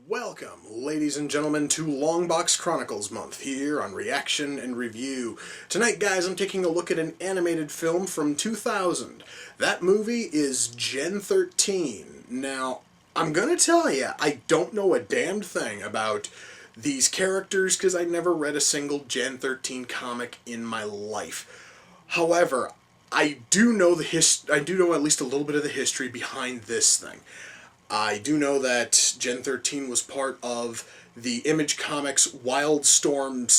Welcome, ladies and gentlemen, to Longbox Chronicles Month here on Reaction and Review. Tonight, guys, I'm taking a look at an animated film from 2000. That movie is Gen11. Now, I'm gonna tell you, I don't know a damned thing about these characters because I never read a single Gen13 comic in my life. However, I do know at least a little bit of the history behind this thing. I do know that Gen13 was part of the Image Comics Wildstorm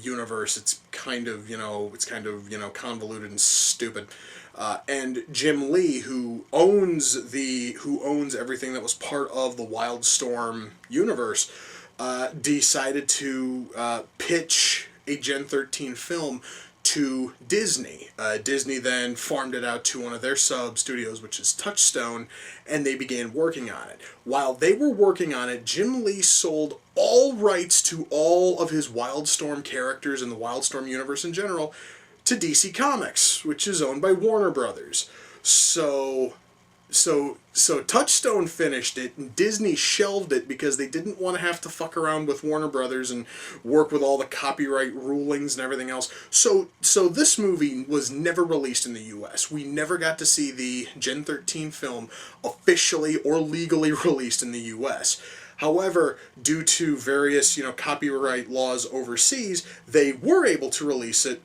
universe. It's kind of convoluted and stupid. And Jim Lee, who owns everything that was part of the Wildstorm universe, decided to pitch a Gen13 film to Disney. Disney then farmed it out to one of their sub-studios, which is Touchstone, and they began working on it. While they were working on it, Jim Lee sold all rights to all of his Wildstorm characters in the Wildstorm universe in general to DC Comics, which is owned by Warner Brothers. So Touchstone finished it, and Disney shelved it because they didn't want to have to fuck around with Warner Brothers and work with all the copyright rulings and everything else. So this movie was never released in the US. We never got to see the Gen13 film officially or legally released in the US. However, due to various, copyright laws overseas, they were able to release it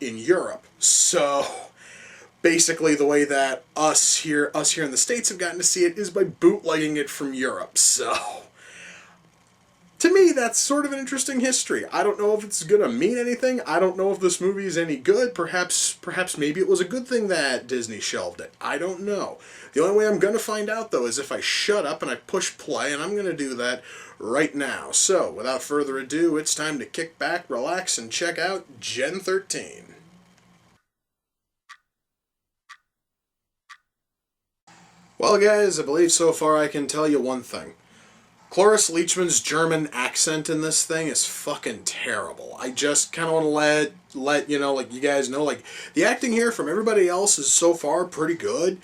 in Europe. So basically, the way that us here in the States have gotten to see it is by bootlegging it from Europe. So, to me, that's sort of an interesting history. I don't know if it's gonna mean anything. I don't know if this movie is any good. Perhaps maybe it was a good thing that Disney shelved it. I don't know. The only way I'm gonna find out, though, is if I shut up and I push play, and I'm gonna do that right now. So, without further ado, it's time to kick back, relax, and check out Gen13. Well, guys, I believe so far I can tell you one thing. Cloris Leachman's German accent in this thing is fucking terrible. I just kind of want to let you guys know, the acting here from everybody else is so far pretty good,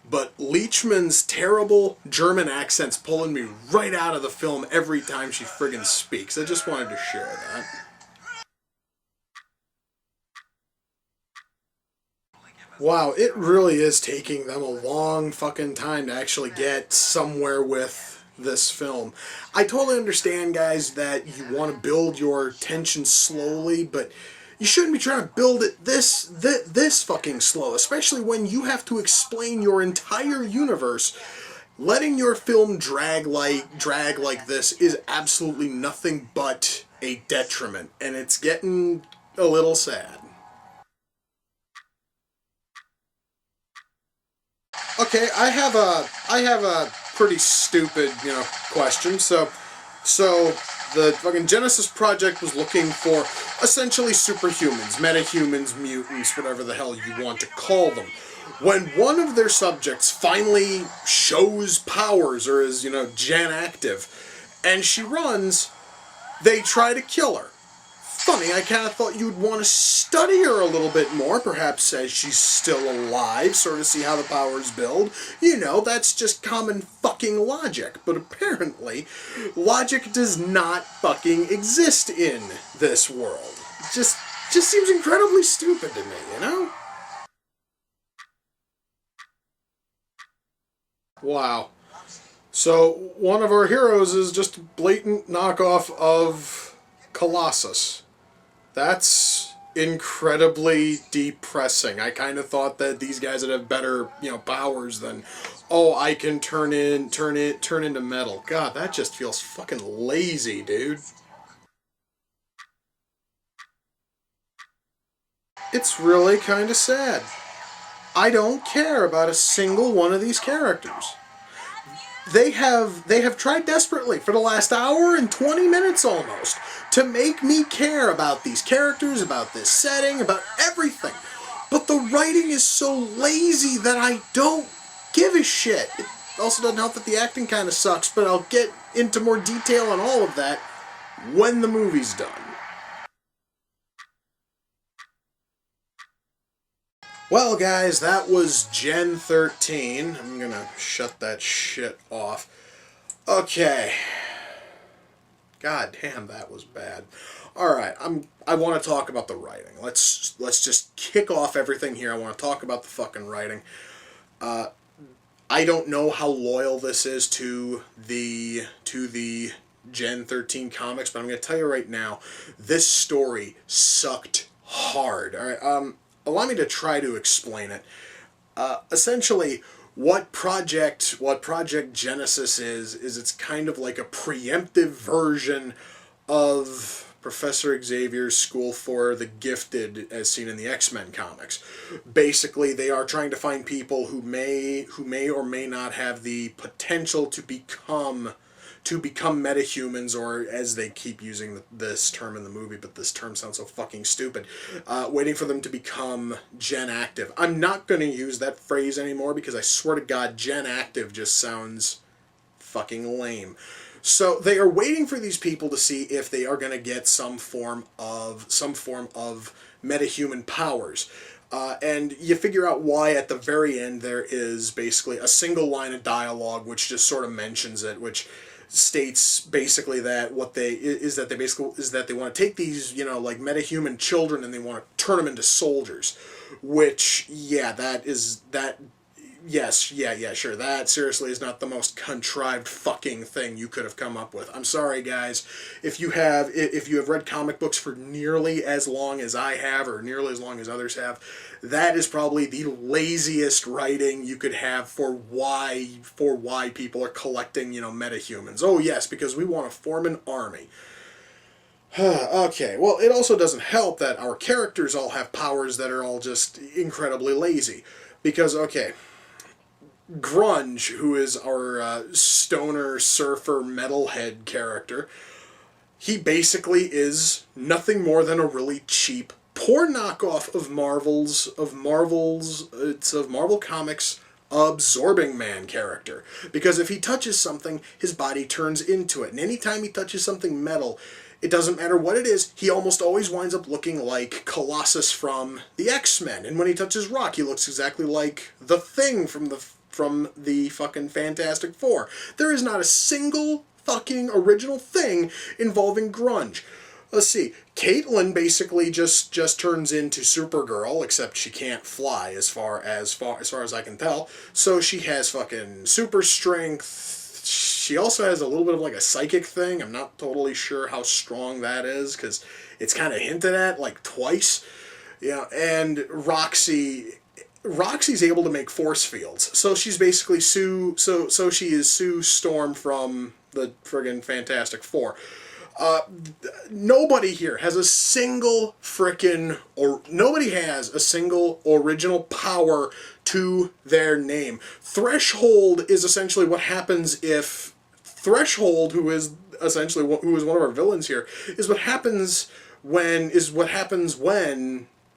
but Leachman's terrible German accent's pulling me right out of the film every time she friggin' speaks. I just wanted to share that. Wow, it really is taking them a long fucking time to actually get somewhere with this film. I totally understand, guys, that you want to build your tension slowly, but you shouldn't be trying to build it this fucking slow, especially when you have to explain your entire universe. Letting your film drag like this is absolutely nothing but a detriment, and it's getting a little sad. Okay, I have a pretty stupid, question. So the fucking Genesis Project was looking for essentially superhumans, metahumans, mutants, whatever the hell you want to call them. When one of their subjects finally shows powers or is, Gen active, and she runs, they try to kill her. Funny, I kind of thought you'd want to study her a little bit more, perhaps as she's still alive, sort of see how the powers build. That's just common fucking logic. But apparently, logic does not fucking exist in this world. It just seems incredibly stupid to me, Wow. So, one of our heroes is just a blatant knockoff of Colossus. That's incredibly depressing. I kind of thought that these guys would have better, powers than, oh, I can turn into metal. God, that just feels fucking lazy, dude. It's really kind of sad. I don't care about a single one of these characters. they have tried desperately for the last hour and 20 minutes almost to make me care about these characters, about this setting, about everything. But the writing is so lazy that I don't give a shit. It also doesn't help that the acting kind of sucks, but I'll get into more detail on all of that when the movie's done. Well, guys, that was Gen 13. I'm gonna shut that shit off. Okay. God damn, that was bad. All right, I want to talk about the writing. Let's just kick off everything here. I want to talk about the fucking writing. I don't know how loyal this is to the Gen 13 comics, but I'm going to tell you right now, this story sucked hard. All right, allow me to try to explain it. Essentially, what Project Genesis is it's kind of like a preemptive version of Professor Xavier's School for the Gifted as seen in the X-Men comics. Basically, they are trying to find people who may or may not have the potential to become metahumans, or as they keep using this term in the movie, but this term sounds so fucking stupid, waiting for them to become Gen active. I'm not going to use that phrase anymore because I swear to God, Gen active just sounds fucking lame. So they are waiting for these people to see if they are going to get some form of metahuman powers. And you figure out why at the very end there is basically a single line of dialogue which just sort of mentions it, which states basically that they want to take these, like metahuman children, and they want to turn them into soldiers. Which, yeah, yes, sure. That seriously is not the most contrived fucking thing you could have come up with. I'm sorry, guys. If you have read comic books for nearly as long as I have, or nearly as long as others have, that is probably the laziest writing you could have for why people are collecting, metahumans. Oh yes, because we want to form an army. Okay, well, it also doesn't help that our characters all have powers that are all just incredibly lazy. Because, okay, Grunge, who is our stoner surfer metalhead character, he basically is nothing more than a really cheap, poor knockoff of Marvel Comics' Absorbing Man character. Because if he touches something, his body turns into it. And anytime he touches something metal, it doesn't matter what it is, he almost always winds up looking like Colossus from the X-Men. And when he touches rock, he looks exactly like the Thing from the fucking Fantastic Four. There is not a single fucking original thing involving grunge. Let's see. Caitlin basically just turns into Supergirl, except she can't fly as far as I can tell. So she has fucking super strength. She also has a little bit of like a psychic thing. I'm not totally sure how strong that is because it's kind of hinted at like twice. And Roxy's able to make force fields. So she's basically Sue Storm from the friggin' Fantastic Four. Nobody here has a single original power to their name. Threshold is essentially what happens if Threshold, who is one of our villains here, is what happens when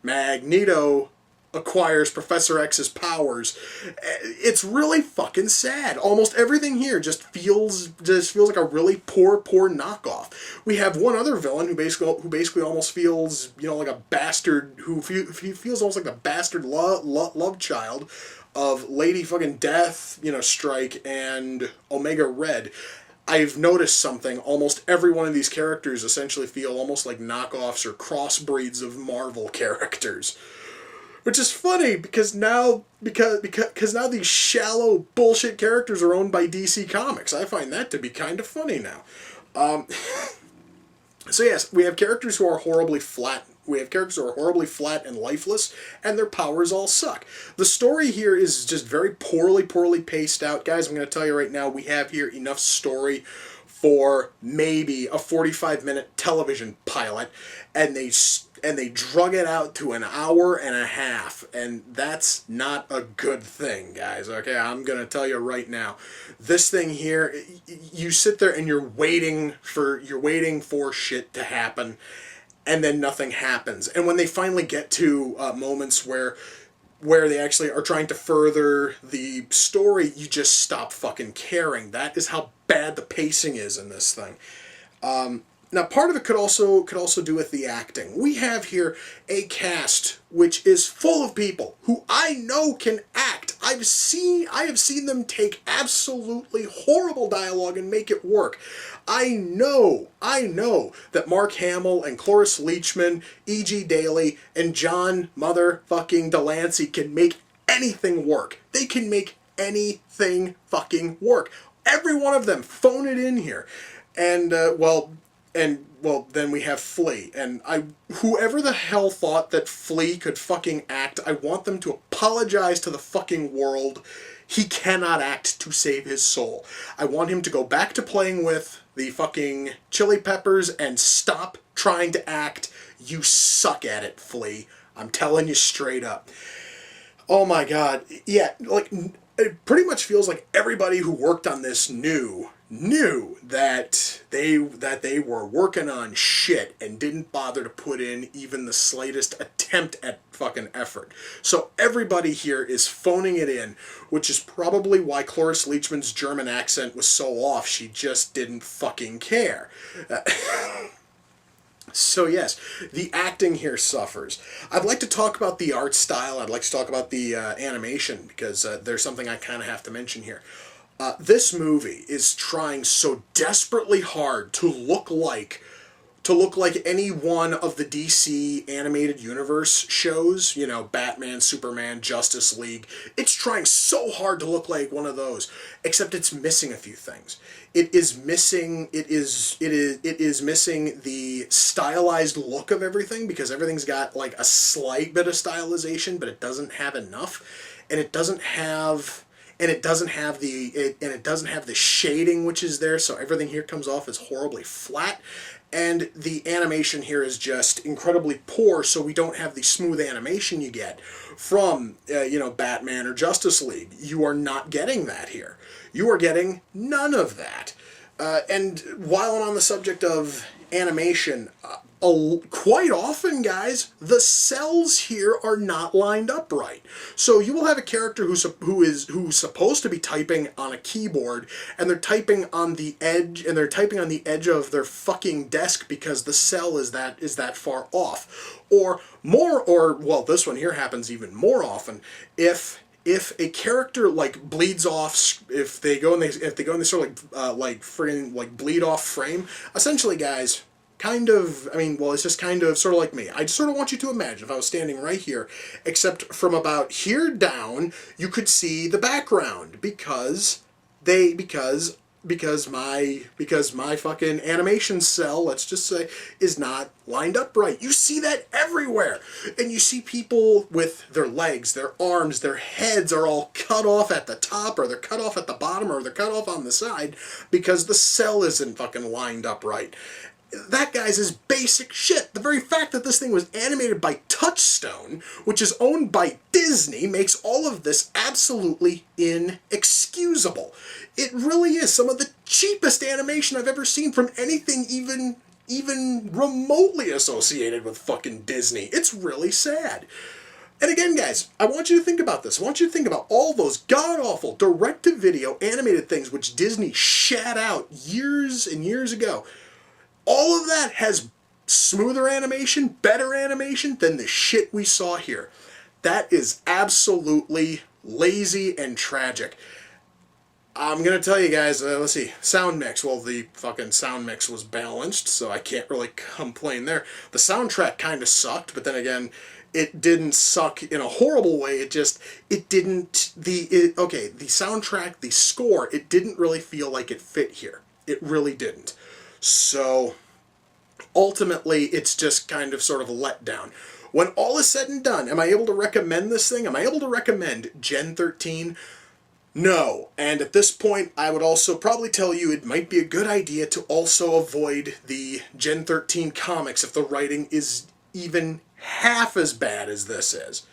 Magneto acquires Professor X's powers. It's really fucking sad. Almost everything here just feels like a really poor knockoff. We have one other villain who basically almost feels like a bastard, who feels almost like the bastard love child of Lady fucking Death, Strike, and Omega Red. I've noticed something. Almost every one of these characters essentially feel almost like knockoffs or crossbreeds of Marvel characters. Which is funny because now these shallow bullshit characters are owned by DC Comics. I find that to be kind of funny now. So yes, we have characters who are horribly flat. And lifeless, and their powers all suck. The story here is just very poorly paced out. Guys, I'm going to tell you right now, we have here enough story for maybe a 45-minute television pilot, and they drug it out to an hour and a half, and that's not a good thing, guys. Okay, I'm gonna tell you right now, this thing here, you sit there and you're waiting for shit to happen, and then nothing happens. And when they finally get to moments where they actually are trying to further the story, you just stop fucking caring. That is how bad the pacing is in this thing. Now, part of it could also do with the acting. We have here a cast which is full of people who I know can act. I have seen them take absolutely horrible dialogue and make it work. I know that Mark Hamill and Cloris Leachman, E.G. Daly, and John motherfucking Delancey can make anything work. They can make anything fucking work. Every one of them, phone it in here. And, then we have Flea. And whoever the hell thought that Flea could fucking act, I want them to apologize to the fucking world. He cannot act to save his soul. I want him to go back to playing with the fucking Chili Peppers and stop trying to act. You suck at it, Flea. I'm telling you straight up. Oh my god. Yeah, like, it pretty much feels like everybody who worked on this knew that they were working on shit and didn't bother to put in even the slightest attempt at fucking effort. So everybody here is phoning it in, which is probably why Cloris Leachman's German accent was so off. She just didn't fucking care. So yes, the acting here suffers. I'd like to talk about the art style. I'd like to talk about the animation, because there's something I kind of have to mention here. This movie is trying so desperately hard to look like any one of the DC animated universe shows, you know, Batman, Superman, Justice League. It's trying so hard to look like one of those, except it's missing a few things. It is missing the stylized look of everything, because everything's got like a slight bit of stylization, but it doesn't have enough, and it doesn't have the shading which is there, so everything here comes off as horribly flat. And the animation here is just incredibly poor, so we don't have the smooth animation you get from, Batman or Justice League. You are not getting that here. You are getting none of that. And while I'm on the subject of animation, quite often, guys, the cells here are not lined up right. So you will have a character who's supposed to be typing on a keyboard, and they're typing on the edge, of their fucking desk because the cell is that far off. Or this one here happens even more often. If a character like bleeds off, if they go and they sort of bleed off frame, essentially, guys. It's just kind of sort of like me. I just sort of want you to imagine if I was standing right here, except from about here down, you could see the background because my fucking animation cell, let's just say, is not lined up right. You see that everywhere. And you see people with their legs, their arms, their heads are all cut off at the top, or they're cut off at the bottom, or they're cut off on the side because the cell isn't fucking lined up right. That, guys, is basic shit. The very fact that this thing was animated by Touchstone, which is owned by Disney, makes all of this absolutely inexcusable. It really is some of the cheapest animation I've ever seen from anything even remotely associated with fucking Disney. It's really sad. And again, guys, I want you to think about this. I want you to think about all those god-awful direct-to-video animated things which Disney shat out years and years ago. All of that has smoother animation, better animation than the shit we saw here. That is absolutely lazy and tragic. I'm going to tell you guys, let's see, sound mix. Well, the fucking sound mix was balanced, so I can't really complain there. The soundtrack kind of sucked, but then again, it didn't suck in a horrible way. The soundtrack, the score, it didn't really feel like it fit here. It really didn't. So, ultimately, it's just kind of sort of a letdown. When all is said and done, am I able to recommend this thing? Am I able to recommend Gen 13? No, and at this point I would also probably tell you it might be a good idea to also avoid the Gen 13 comics if the writing is even half as bad as this is.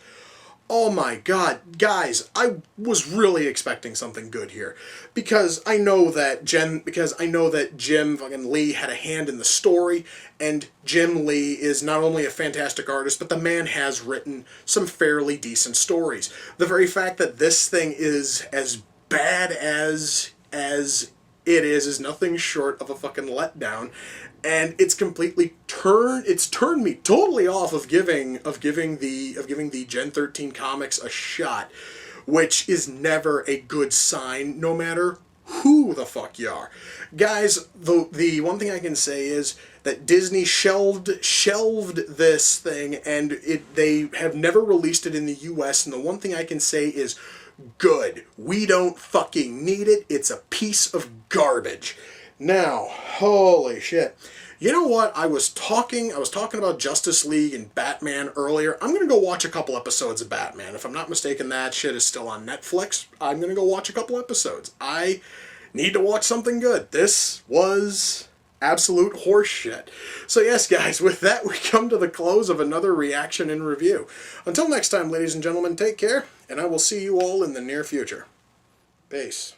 Oh my god, guys, I was really expecting something good here. Because I know that Jim fucking Lee had a hand in the story, and Jim Lee is not only a fantastic artist, but the man has written some fairly decent stories. The very fact that this thing is as bad as it is nothing short of a fucking letdown, and it's turned me totally off of giving the Gen 13 comics a shot, which is never a good sign, no matter who the fuck you are. Guys, the one thing I can say is that Disney shelved this thing, and they have never released it in the US, and the one thing I can say is good. We don't fucking need it. It's a piece of garbage. Now, holy shit. You know what? I was talking about Justice League and Batman earlier. I'm gonna go watch a couple episodes of Batman. If I'm not mistaken, that shit is still on Netflix. I'm gonna go watch a couple episodes. I need to watch something good. This was absolute horse shit. So yes, guys, with that, we come to the close of another reaction and review. Until next time, ladies and gentlemen, take care, and I will see you all in the near future. Peace.